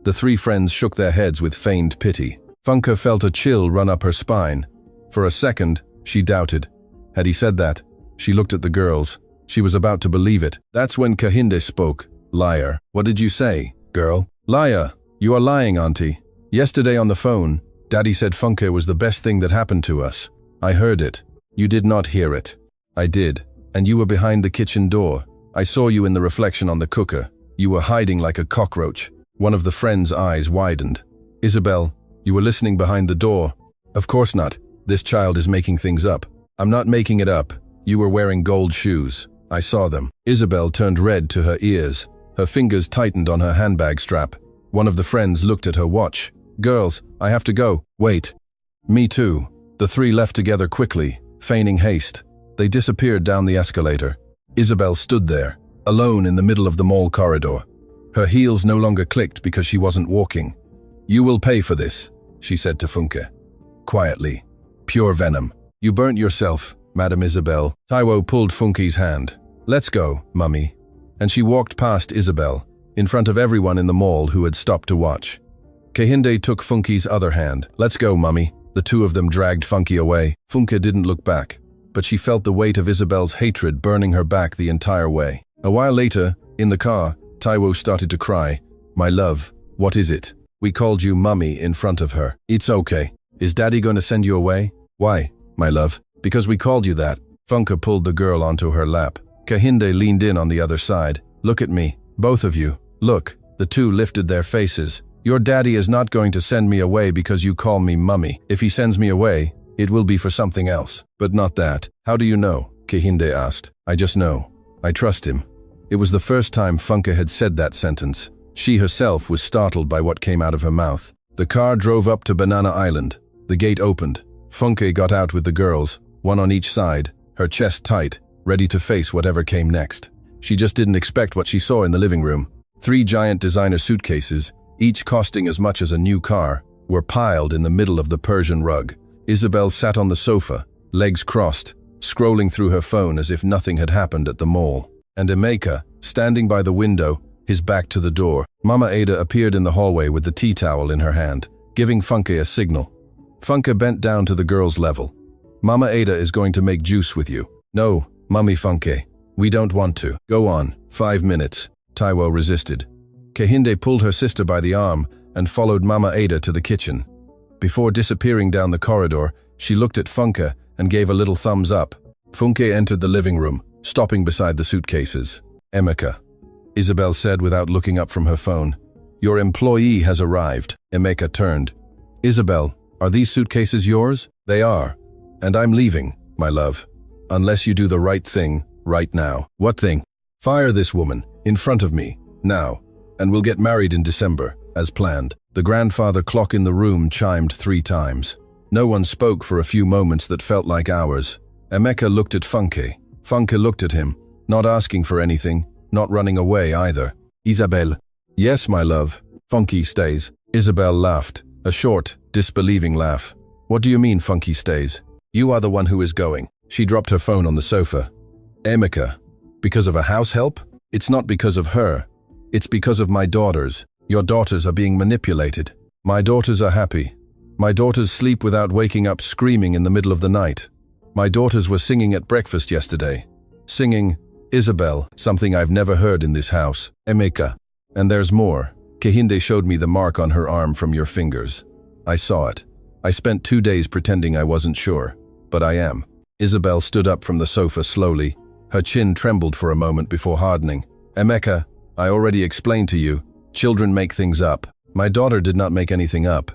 S1: The 3 friends shook their heads with feigned pity. Funke felt a chill run up her spine. For a second, she doubted. Had he said that? She looked at the girls. She was about to believe it. That's when Kehinde spoke. Liar. What did you say, girl? Liar. You are lying, Auntie. Yesterday on the phone, Daddy said Funke was the best thing that happened to us. I heard it. You did not hear it. I did. And you were behind the kitchen door. I saw you in the reflection on the cooker. You were hiding like a cockroach. One of the friends' eyes widened. Isabel, you were listening behind the door. Of course not. This child is making things up. I'm not making it up. You were wearing gold shoes. I saw them. Isabel turned red to her ears. Her fingers tightened on her handbag strap. One of the friends looked at her watch. Girls, I have to go. Wait. Me too. The 3 left together quickly, feigning haste. They disappeared down the escalator. Isabel stood there, alone in the middle of the mall corridor. Her heels no longer clicked because she wasn't walking. You will pay for this, she said to Funke. Quietly. Pure venom. You burnt yourself, Madam Isabel. Taiwo pulled Funke's hand. Let's go, Mummy. And she walked past Isabel, in front of everyone in the mall who had stopped to watch. Kehinde took Funke's other hand. Let's go, Mummy. The 2 of them dragged Funke away. Funke didn't look back, but she felt the weight of Isabel's hatred burning her back the entire way. A while later, in the car, Taiwo started to cry. My love, what is it? We called you Mummy in front of her. It's okay. Is Daddy going to send you away? Why, my love? Because we called you that. Funke pulled the girl onto her lap. Kehinde leaned in on the other side. Look at me, both of you. Look, The two lifted their faces. Your daddy is not going to send me away because you call me mummy. If he sends me away, it will be for something else. But not that. How do you know? Kehinde asked. I just know. I trust him. It was the first time Funke had said that sentence. She herself was startled by what came out of her mouth. The car drove up to Banana Island. The gate opened. Funke got out with the girls, one on each side, her chest tight, ready to face whatever came next. She just didn't expect what she saw in the living room. 3 giant designer suitcases, each costing as much as a new car, were piled in the middle of the Persian rug. Isabel sat on the sofa, legs crossed, scrolling through her phone as if nothing had happened at the mall. And Emeka, standing by the window, his back to the door. Mama Ada appeared in the hallway with the tea towel in her hand, giving Funke a signal. Funke bent down to the girl's level. Mama Ada is going to make juice with you. No, Mummy Funke. We don't want to. Go on. 5 minutes. Taiwo resisted. Kehinde pulled her sister by the arm and followed Mama Ada to the kitchen. Before disappearing down the corridor, she looked at Funke and gave a little thumbs up. Funke entered the living room, stopping beside the suitcases. Emeka, Isabel said without looking up from her phone. Your employee has arrived. Emeka turned. Isabel, are these suitcases yours? They are. And I'm leaving, my love. Unless you do the right thing, right now. What thing? Fire this woman, in front of me, now. And we'll get married in December, as planned. The grandfather clock in the room chimed 3 times. No one spoke for a few moments that felt like hours. Emeka looked at Funke. Funke looked at him, not asking for anything, not running away either. Isabel. Yes, my love. Funke stays. Isabel laughed, a short, disbelieving laugh. What do you mean Funke stays? You are the one who is going. She dropped her phone on the sofa. Emeka. Because of a house help? It's not because of her. It's because of my daughters. Your daughters are being manipulated. My daughters are happy. My daughters sleep without waking up screaming in the middle of the night. My daughters were singing at breakfast yesterday. Singing, Isabel, something I've never heard in this house. Emeka. And there's more. Kehinde showed me the mark on her arm from your fingers. I saw it. I spent 2 days pretending I wasn't sure. But I am. Isabel stood up from the sofa slowly. Her chin trembled for a moment before hardening. Emeka, I already explained to you. Children make things up. My daughter did not make anything up.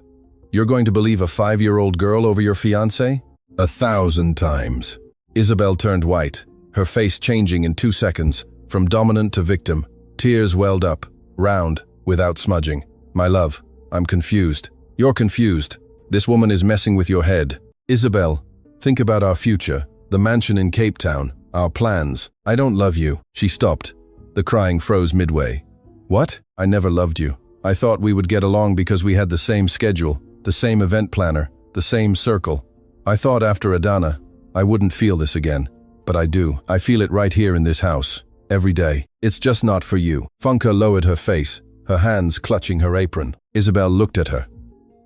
S1: You're going to believe a 5-year-old girl over your fiancé? 1,000 times. Isabel turned white, her face changing in 2 seconds, from dominant to victim. Tears welled up, round, without smudging. My love, I'm confused. You're confused. This woman is messing with your head. Isabel, think about our future, the mansion in Cape Town, our plans. I don't love you. She stopped. The crying froze midway. What? I never loved you. I thought we would get along because we had the same schedule, the same event planner, the same circle. I thought after Adana, I wouldn't feel this again. But I do. I feel it right here in this house. Every day. It's just not for you. Funke lowered her face, her hands clutching her apron. Isabel looked at her.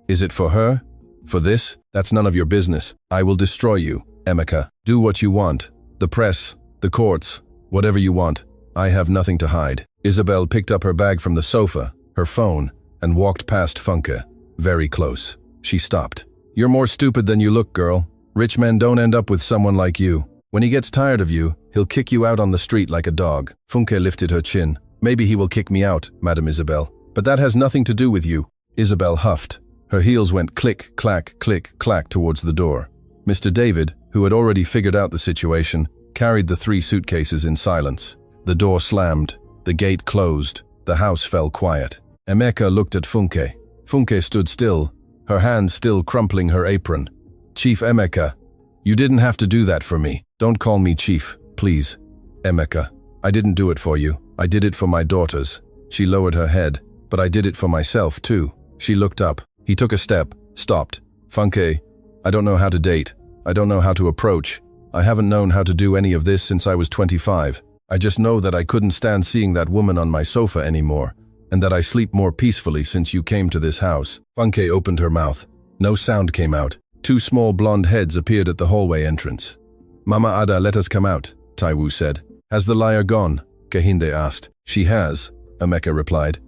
S1: Is it for her? For this? That's none of your business. I will destroy you, Emeka. Do what you want. The press, the courts, whatever you want. I have nothing to hide. Isabel picked up her bag from the sofa, her phone, and walked past Funke. Very close. She stopped. You're more stupid than you look, girl. Rich men don't end up with someone like you. When he gets tired of you, he'll kick you out on the street like a dog. Funke lifted her chin. Maybe he will kick me out, Madam Isabel. But that has nothing to do with you. Isabel huffed. Her heels went click, clack towards the door. Mr. David, who had already figured out the situation, carried the 3 suitcases in silence. The door slammed. The gate closed. The house fell quiet. Emeka looked at Funke. Funke stood still, her hand still crumpling her apron. Chief Emeka, you didn't have to do that for me. Don't call me Chief, please. Emeka, I didn't do it for you. I did it for my daughters. She lowered her head. But I did it for myself, too. She looked up. He took a step, stopped. Funke, I don't know how to date. I don't know how to approach. I haven't known how to do any of this since I was 25. I just know that I couldn't stand seeing that woman on my sofa anymore, and that I sleep more peacefully since you came to this house. Funke opened her mouth. No sound came out. 2 small blonde heads appeared at the hallway entrance. Mama Ada, let us come out, Taiwo said. Has the liar gone? Kehinde asked. She has, Emeka replied.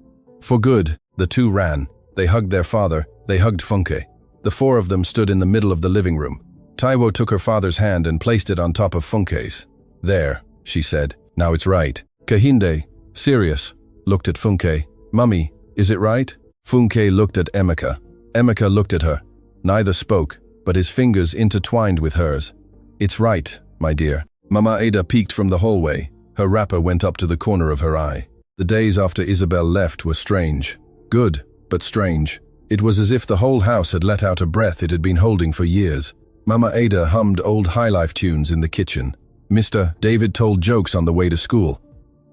S1: For good. The 2 ran. They hugged their father. They hugged Funke. The 4 of them stood in the middle of the living room. Taiwo took her father's hand and placed it on top of Funke's. There, she said. Now it's right. Kehinde, serious, looked at Funke. Mummy, is it right? Funke looked at Emeka. Emeka looked at her. Neither spoke, but his fingers intertwined with hers. It's right, my dear. Mama Ada peeked from the hallway. Her wrapper went up to the corner of her eye. The days after Isabel left were strange. Good, but strange. It was as if the whole house had let out a breath it had been holding for years. Mama Ada hummed old highlife tunes in the kitchen. Mr. David told jokes on the way to school.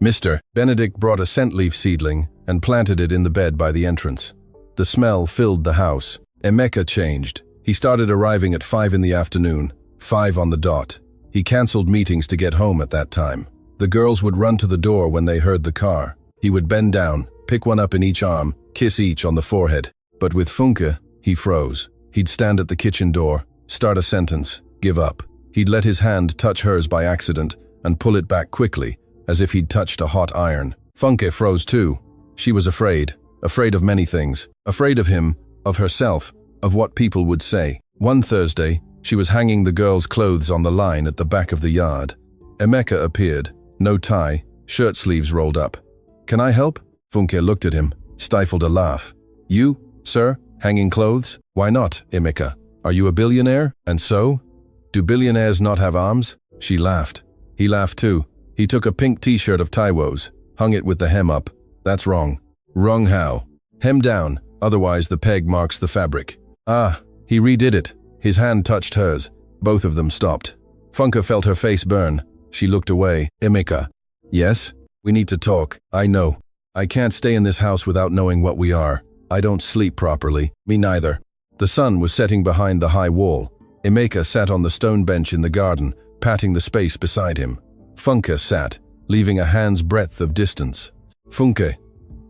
S1: Mr. Benedict brought a scent leaf seedling and planted it in the bed by the entrance. The smell filled the house. Emeka changed. He started arriving at 5 in the afternoon, 5 on the dot. He cancelled meetings to get home at that time. The girls would run to the door when they heard the car. He would bend down, pick one up in each arm, kiss each on the forehead. But with Funke, he froze. He'd stand at the kitchen door, start a sentence, give up. He'd let his hand touch hers by accident and pull it back quickly, as if he'd touched a hot iron. Funke froze too. She was afraid of many things. Afraid of him, of herself, of what people would say. One Thursday, she was hanging the girls' clothes on the line at the back of the yard. Emeka appeared, no tie, shirt sleeves rolled up. Can I help? Funke looked at him, stifled a laugh. You, sir, hanging clothes? Why not, Emeka? Are you a billionaire? And so? Do billionaires not have arms? She laughed. He laughed too. He took a pink t-shirt of Taiwo's, hung it with the hem up. That's wrong. Wrong how? Hem down, otherwise the peg marks the fabric. Ah, he redid it. His hand touched hers. Both of them stopped. Funke felt her face burn. She looked away. Emeka. Yes? We need to talk. I know. I can't stay in this house without knowing what we are. I don't sleep properly. Me neither. The sun was setting behind the high wall. Emeka sat on the stone bench in the garden, patting the space beside him. Funke sat, leaving a hand's breadth of distance. Funke,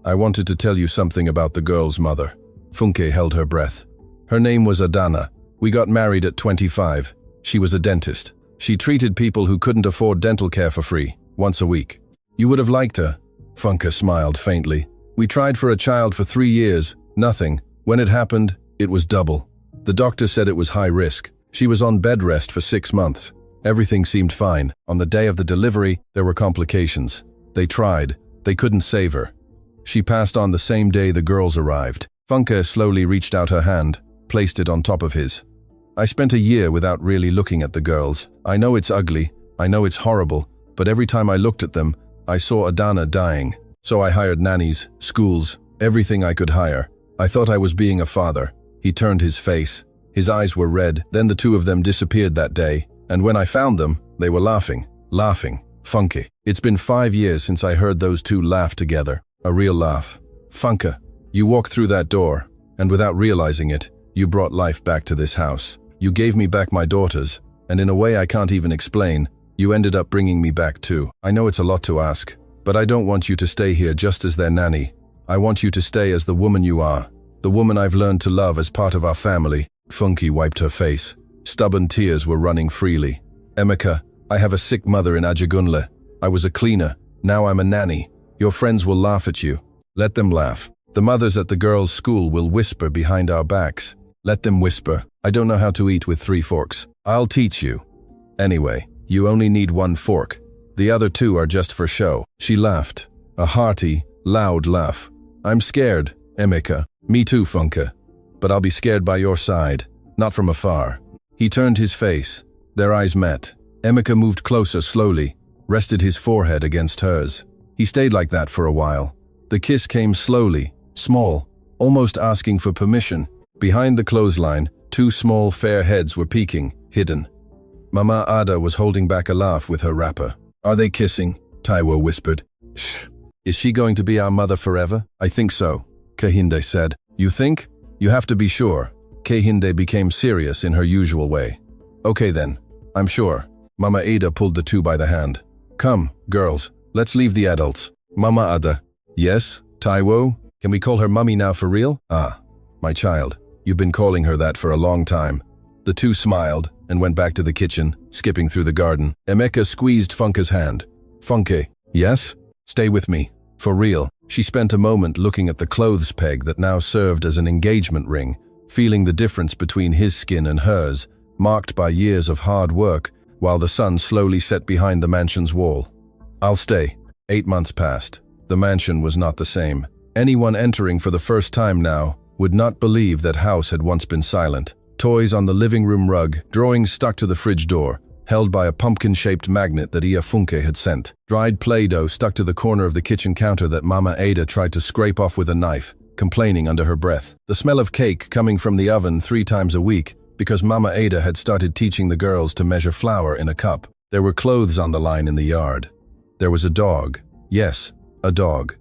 S1: I wanted to tell you something about the girl's mother. Funke held her breath. Her name was Adana. We got married at 25. She was a dentist. She treated people who couldn't afford dental care for free, once a week. You would have liked her. Funke smiled faintly. We tried for a child for 3 years. Nothing. When it happened, it was double. The doctor said it was high risk. She was on bed rest for 6 months. Everything seemed fine. On the day of the delivery, there were complications. They tried. They couldn't save her. She passed on the same day the girls arrived. Funke slowly reached out her hand, placed it on top of his. I spent a year without really looking at the girls. I know it's ugly. I know it's horrible. But every time I looked at them, I saw Adana dying. So I hired nannies, schools, everything I could hire. I thought I was being a father. He turned his face. His eyes were red. Then the two of them disappeared that day. And when I found them, they were laughing. Funke. It's been 5 years since I heard those two laugh together. A real laugh. Funke, you walked through that door, and without realizing it, you brought life back to this house. You gave me back my daughters, and in a way I can't even explain, you ended up bringing me back too. I know it's a lot to ask, but I don't want you to stay here just as their nanny. I want you to stay as the woman you are, the woman I've learned to love as part of our family. Funke wiped her face. Stubborn tears were running freely. Emeka, I have a sick mother in Ajagunle. I was a cleaner. Now I'm a nanny. Your friends will laugh at you. Let them laugh. The mothers at the girls' school will whisper behind our backs. Let them whisper. I don't know how to eat with 3 forks. I'll teach you. Anyway, you only need 1 fork. The other 2 are just for show. She laughed. A hearty, loud laugh. I'm scared, Emeka. Me too, Funke. But I'll be scared by your side, not from afar. He turned his face. Their eyes met. Emeka moved closer slowly, rested his forehead against hers. He stayed like that for a while. The kiss came slowly, small, almost asking for permission. Behind the clothesline, 2 small fair heads were peeking, hidden. Mama Ada was holding back a laugh with her wrapper. Are they kissing? Taiwo whispered. Shh. Is she going to be our mother forever? I think so, Kehinde said. You think? You have to be sure. Kehinde became serious in her usual way. Okay then, I'm sure. Mama Ada pulled the 2 by the hand. Come, girls, let's leave the adults. Mama Ada. Yes, Taiwo? Can we call her mummy now for real? Ah, my child, you've been calling her that for a long time. The 2 smiled and went back to the kitchen, skipping through the garden. Emeka squeezed Funke's hand. Funke, yes? Stay with me. For real. She spent a moment looking at the clothes peg that now served as an engagement ring, feeling the difference between his skin and hers, marked by years of hard work, while the sun slowly set behind the mansion's wall. I'll stay. 8 months passed. The mansion was not the same. Anyone entering for the first time now would not believe that house had once been silent. Toys on the living room rug, drawings stuck to the fridge door, held by a pumpkin-shaped magnet that Ia Funke had sent. Dried Play-Doh stuck to the corner of the kitchen counter that Mama Ada tried to scrape off with a knife, complaining under her breath. The smell of cake coming from the oven 3 times a week because Mama Ada had started teaching the girls to measure flour in a cup. There were clothes on the line in the yard. There was a dog. Yes, a dog.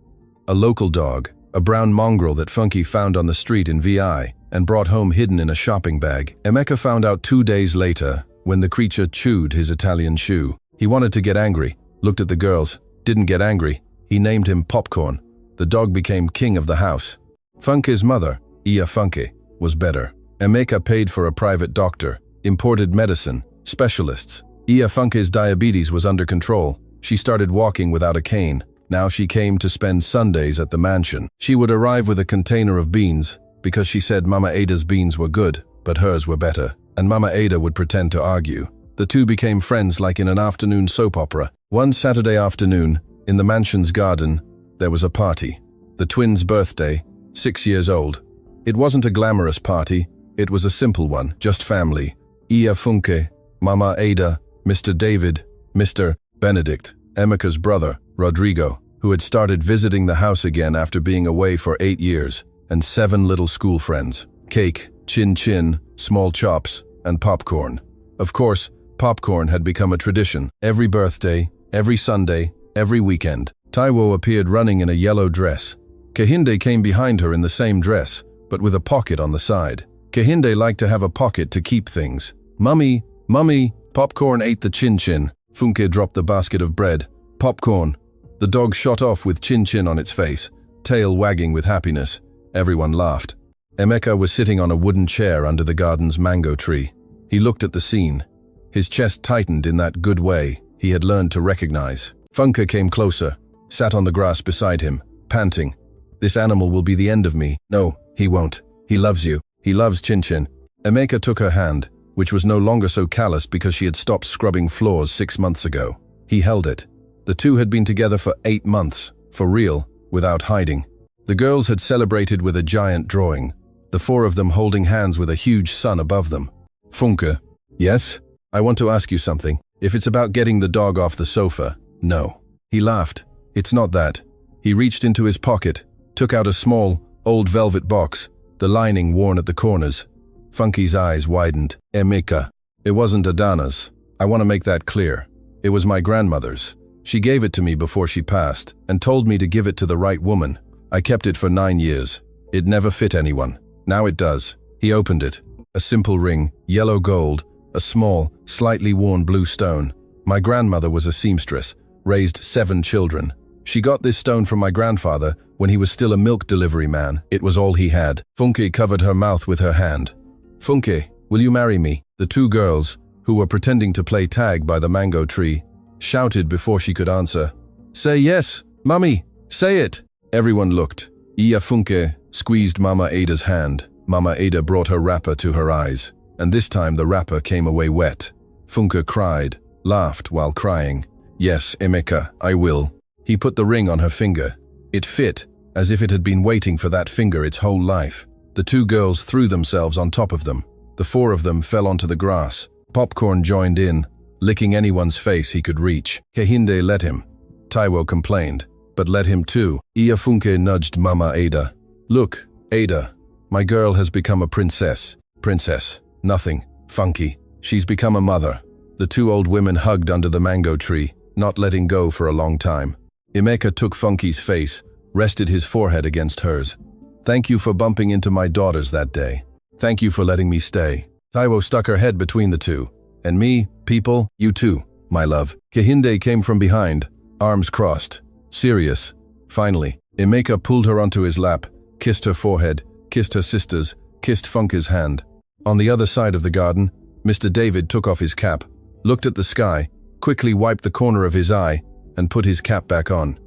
S1: A local dog, a brown mongrel that Funky found on the street in VI and brought home hidden in a shopping bag. Emeka found out 2 days later when the creature chewed his Italian shoe. He wanted to get angry, looked at the girls, didn't get angry. He named him Popcorn. The dog became king of the house. Funke's mother, Ia Funke, was better. Emeka paid for a private doctor, imported medicine, specialists. Ia Funke's diabetes was under control. She started walking without a cane. Now she came to spend Sundays at the mansion. She would arrive with a container of beans because she said Mama Ada's beans were good, but hers were better. And Mama Ada would pretend to argue. The two became friends like in an afternoon soap opera. One Saturday afternoon, in the mansion's garden, there was a party. The twins' birthday, 6 years old. It wasn't a glamorous party, it was a simple one, just family. Ia Funke, Mama Ada, Mr. David, Mr. Benedict, Emeka's brother, Rodrigo, who had started visiting the house again after being away for 8 years, and 7 little school friends. Cake, chin-chin, small chops, and popcorn. Of course, popcorn had become a tradition. Every birthday, every Sunday, every weekend. Taiwo appeared running in a yellow dress. Kehinde came behind her in the same dress, but with a pocket on the side. Kehinde liked to have a pocket to keep things. Mummy, Mummy, Popcorn ate the chin-chin. Funke dropped the basket of bread. Popcorn. The dog shot off with chin-chin on its face, tail wagging with happiness. Everyone laughed. Emeka was sitting on a wooden chair under the garden's mango tree. He looked at the scene. His chest tightened in that good way he had learned to recognize. Funke came closer, sat on the grass beside him, panting. This animal will be the end of me. No, he won't. He loves you. He loves Chin-Chin. Emeka took her hand, which was no longer so calloused because she had stopped scrubbing floors 6 months ago. He held it. The two had been together for 8 months, for real, without hiding. The girls had celebrated with a giant drawing, the 4 of them holding hands with a huge sun above them. Funke. Yes? I want to ask you something. If it's about getting the dog off the sofa, no. He laughed. It's not that. He reached into his pocket, took out a small, old velvet box, the lining worn at the corners. Funky's eyes widened. Emeka. It wasn't Adana's. I want to make that clear. It was my grandmother's. She gave it to me before she passed, and told me to give it to the right woman. I kept it for 9 years. It never fit anyone. Now it does. He opened it. A simple ring, yellow gold, a small, slightly worn blue stone. My grandmother was a seamstress, raised 7 children. She got this stone from my grandfather when he was still a milk delivery man. It was all he had. Funke covered her mouth with her hand. Funke, will you marry me? The 2 girls, who were pretending to play tag by the mango tree, shouted before she could answer. Say yes, Mummy, say it. Everyone looked. Ia Funke squeezed Mama Ada's hand. Mama Ada brought her wrapper to her eyes, and this time the wrapper came away wet. Funke cried, laughed while crying. Yes, Emeka, I will. He put the ring on her finger. It fit, as if it had been waiting for that finger its whole life. The 2 girls threw themselves on top of them. The 4 of them fell onto the grass. Popcorn joined in, licking anyone's face he could reach. Kehinde let him. Taiwo complained, but let him too. Ia Funke nudged Mama Ada. Look, Ada, my girl has become a princess. Princess, nothing. Funky. She's become a mother. The 2 old women hugged under the mango tree, not letting go for a long time. Emeka took Funky's face, rested his forehead against hers. Thank you for bumping into my daughters that day. Thank you for letting me stay. Taiwo stuck her head between the 2. And me, people, you too, my love. Kehinde came from behind, arms crossed. Serious. Finally, Emeka pulled her onto his lap, kissed her forehead, kissed her sisters, kissed Funke's hand. On the other side of the garden, Mr. David took off his cap, looked at the sky, quickly wiped the corner of his eye, and put his cap back on.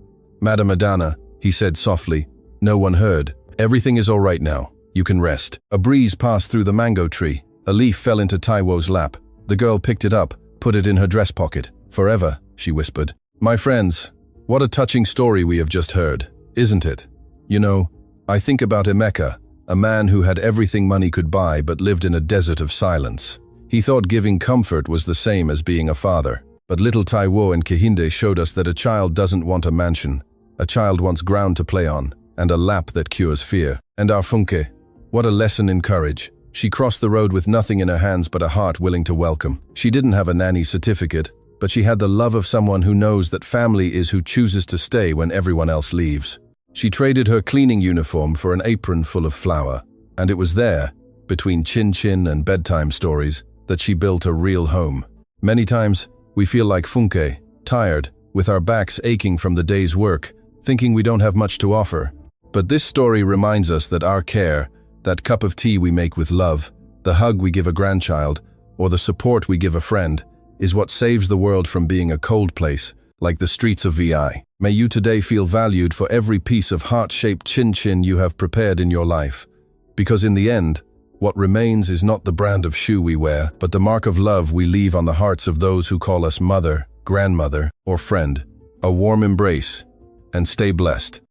S1: Madam Adana, he said softly. No one heard. Everything is all right now. You can rest. A breeze passed through the mango tree. A leaf fell into Taiwo's lap. The girl picked it up, put it in her dress pocket. Forever, she whispered. My friends, what a touching story we have just heard, isn't it? You know, I think about Emeka, a man who had everything money could buy but lived in a desert of silence. He thought giving comfort was the same as being a father. But little Taiwo and Kehinde showed us that a child doesn't want a mansion. A child wants ground to play on, and a lap that cures fear. And our Funke, what a lesson in courage. She crossed the road with nothing in her hands but a heart willing to welcome. She didn't have a nanny certificate, but she had the love of someone who knows that family is who chooses to stay when everyone else leaves. She traded her cleaning uniform for an apron full of flour, and it was there, between chin-chin and bedtime stories, that she built a real home. Many times, we feel like Funke, tired, with our backs aching from the day's work, thinking we don't have much to offer. But this story reminds us that our care, that cup of tea we make with love, the hug we give a grandchild, or the support we give a friend, is what saves the world from being a cold place, like the streets of VI. May you today feel valued for every piece of heart-shaped chin-chin you have prepared in your life. Because in the end, what remains is not the brand of shoe we wear, but the mark of love we leave on the hearts of those who call us mother, grandmother, or friend. A warm embrace, and stay blessed.